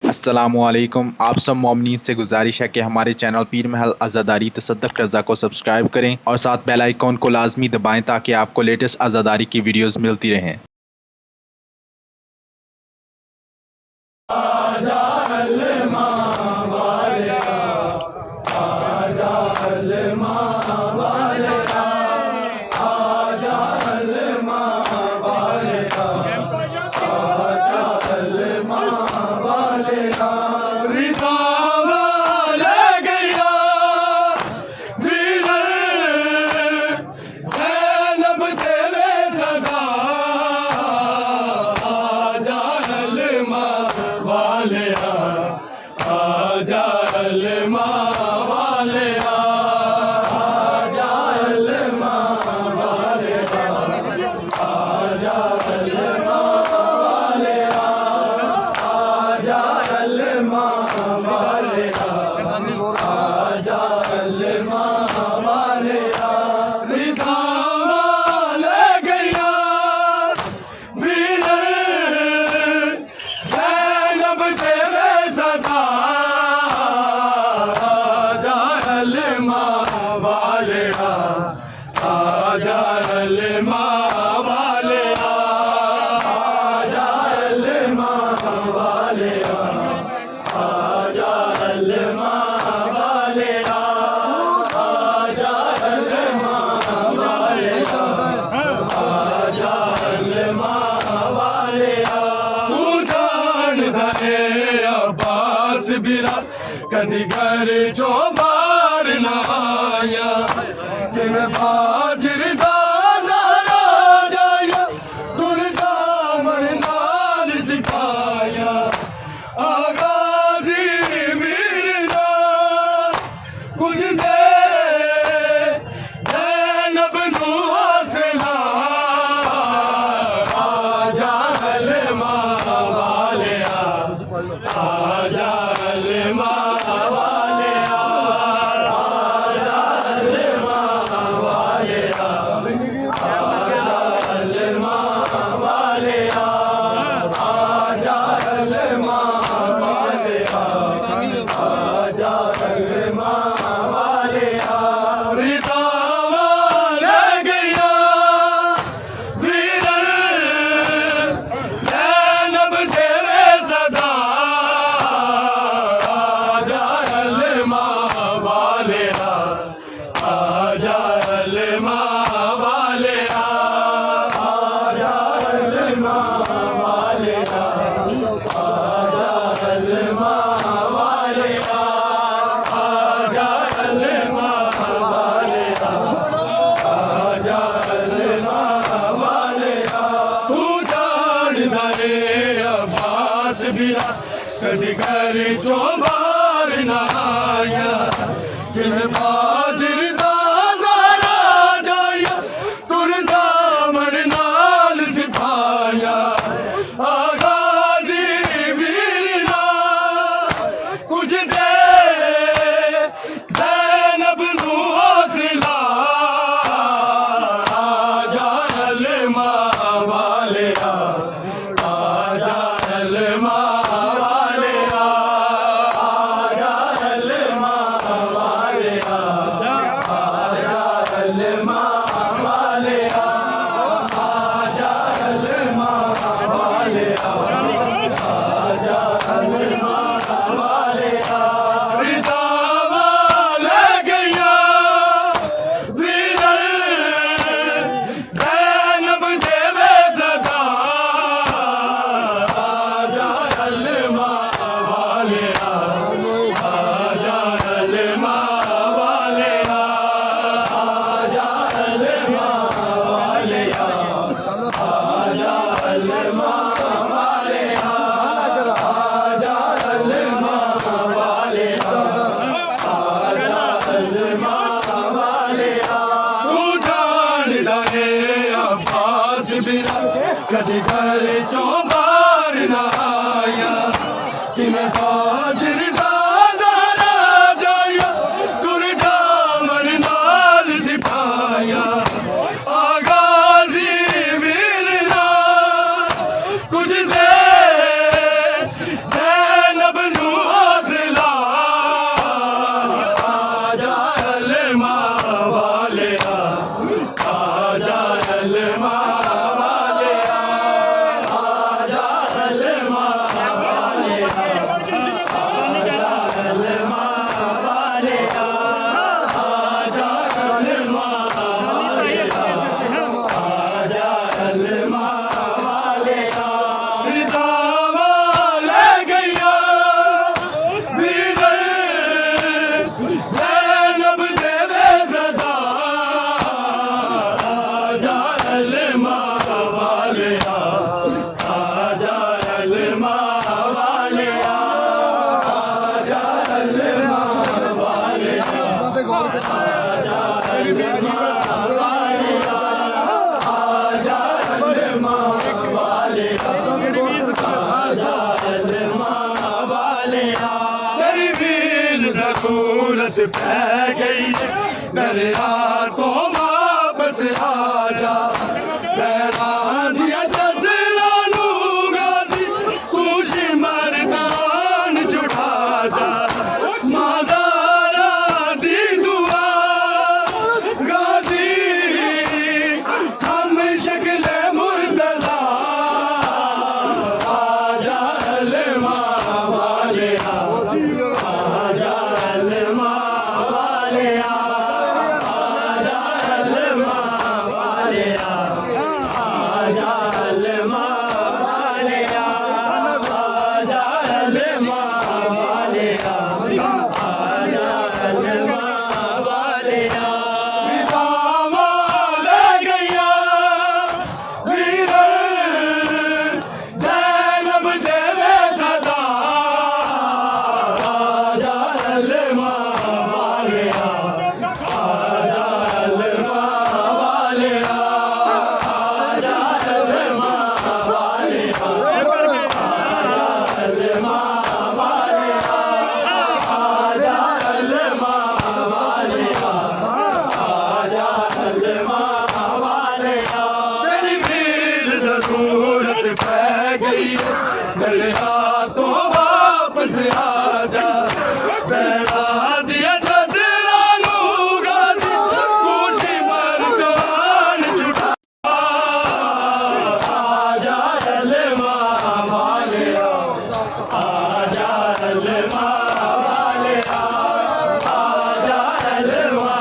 अस्सलामुअलैकुम। आप सब मोमिनीन से गुजारिश है कि हमारे चैनल पीर महल अज़ादारी तसद्दुक़ रज़ा को सब्सक्राइब करें और साथ बेल आइकॉन को लाजमी दबाएं ताकि आपको लेटेस्ट अज़ादारी की वीडियोस मिलती रहें। कदी घर जो बार न आया कि मैं बाजर दारा जाया तुर दामन नाल सिखाया आगाजी मीरना कुछ दे ज़ैनब नू हौसला आजा हलमा वालिया आजा हलमा कदी घर जो बार न आया कि मैं बाजर दारा जाया तुर दामन नाल सिखाया आगाजी वीरना कुछ दे ज़ैनब नू हौसला आजा हलमा वालिया आजा हलमा कदी घर जो बार न आया कि मैं बाजर दारा जाया तुर दामन नाल सिखाया आगाजी वीरना कुछ दे ज़ैनब तेरी वीर ज़रूरत पै गई है, मेरे हाथों वापस आ जा। लहरा दिया चदरा लूंगा सी, तू मर्दान जुड़ा जा। माज़ारा दी दुआ गाजी, हम शक्ल मुर्तज़ा। आजा अलमा वाले, आजा अलमा वाले, आजा अलमा वाले, आजा अलमा वाले, आजा अलमा वाले, आजा अलमा वाले। विदावा ले गया वीर ज़ैनब देवे सदा। आजा अलमा वाले, आजा अलमा वाले, आजा अलमा वाले, आजा अलमा वाले, आजा अलमा वाले, आजा अलमा वाले। तेरी वीर ज़रूरत पै गई है, मेरे हाथों वापस आ जा। लहरा दिया चदरा लूंगा सी, तू मर्दान जुड़ा। आजा अलमा वाले, आजा अलमा वाले, आजा अलमा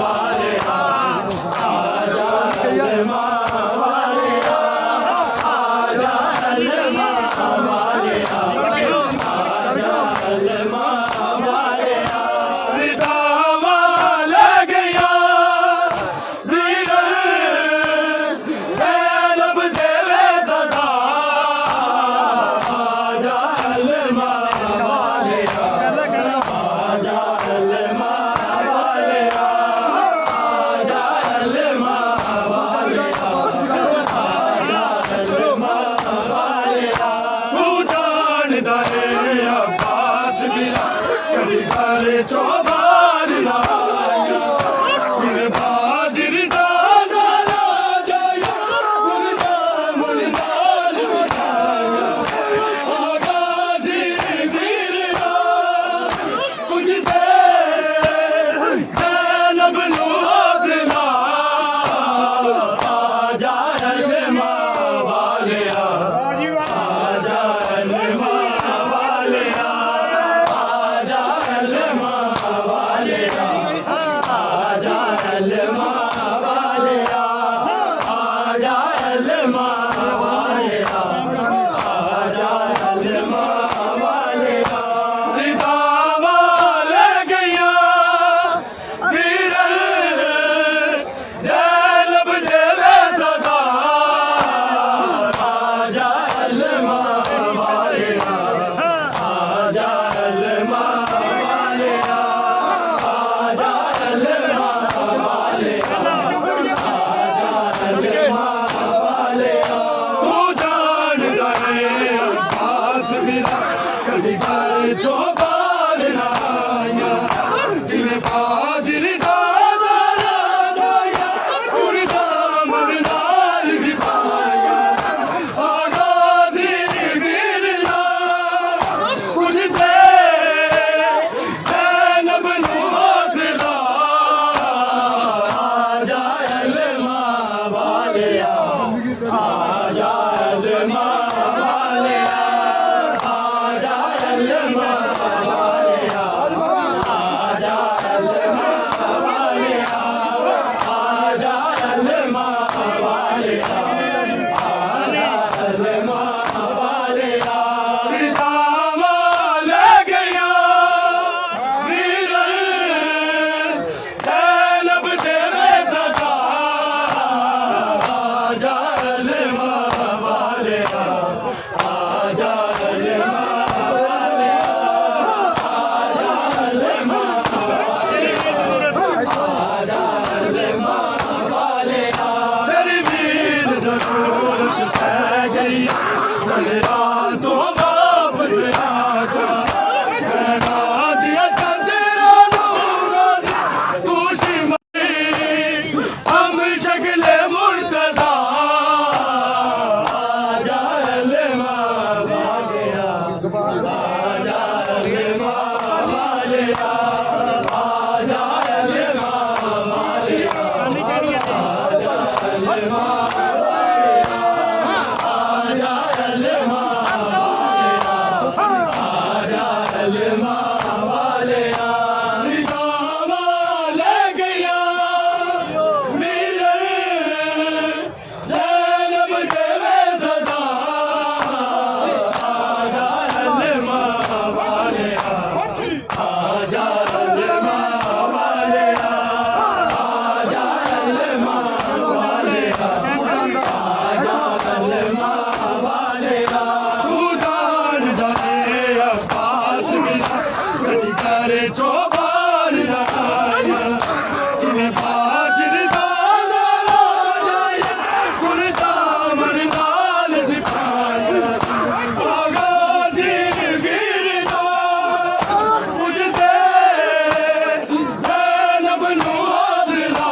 वाले, आजा अलमा वाले, आजा अलमा वाले, आजा अलमा वाले। विदावा ले गया वीर ज़ैनब देवे सदा। आजा अलमा वाले, आजा अलमा वाले, आजा अलमा वाले, आजा अलमा वाले। तू जानदा है अब्बास बिना कभी घर चौबार ना आया। फिर बाजिर दा ज़रा जाया, मुर्दा मुर्दाल बिठाया। आगाज़ी वीर ना कुछ देर ज़ैनब नू हौसला। आजा अलमा वाले, आजा अलमा वाले, आजा अलमा वाले, आजा अलमा वाले, आजा अलमा वाले, आजा अलमा वाले। विदावा ले गया वीर ज़ैनब देवे सदा। आजा अलमा वाले, आजा अलमा वाले, आजा अलमा वाले, आजा अलमा वाले। तू जानदा है अब्बास बिना कभी घर चौबार ना आया। दिल बाजिर दा ज़रा जाया, मुर्दा मुर्दाल सिपाया। आगाज़ी वीर ना कुछ देर ज़ैनब नू हौसला। आजा अलमा वाले, आजा अलमा वाले, आजा अलमा वाले, गिरा कदी करे चौबार लाया इन्हें बाजिर दादा लाया कुर्ता मर्दान सिपाया आगाजी गिरदा उजते ज़ैनब नुआज़ला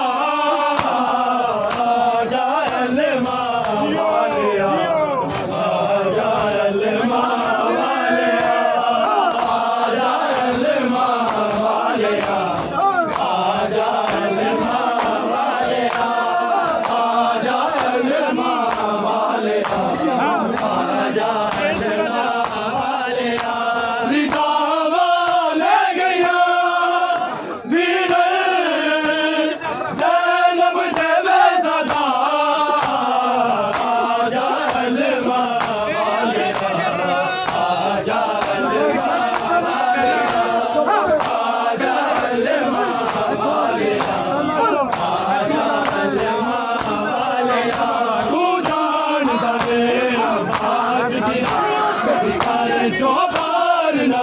आजा अलमा वालिया आजा अलमा वालिया आजा अलमा वालिया आजा अलमा वालिया आजा अलमा वालिया आजा अलमा वालिया रिदावा ले गया वीर ज़ैनब देवे सदा आजा अलमा वालिया आजा अलमा वालिया आजा अलमा वालिया आजा अलमा वालिया तू जानदा मेरा बास गिरा कभी करे चौबार ना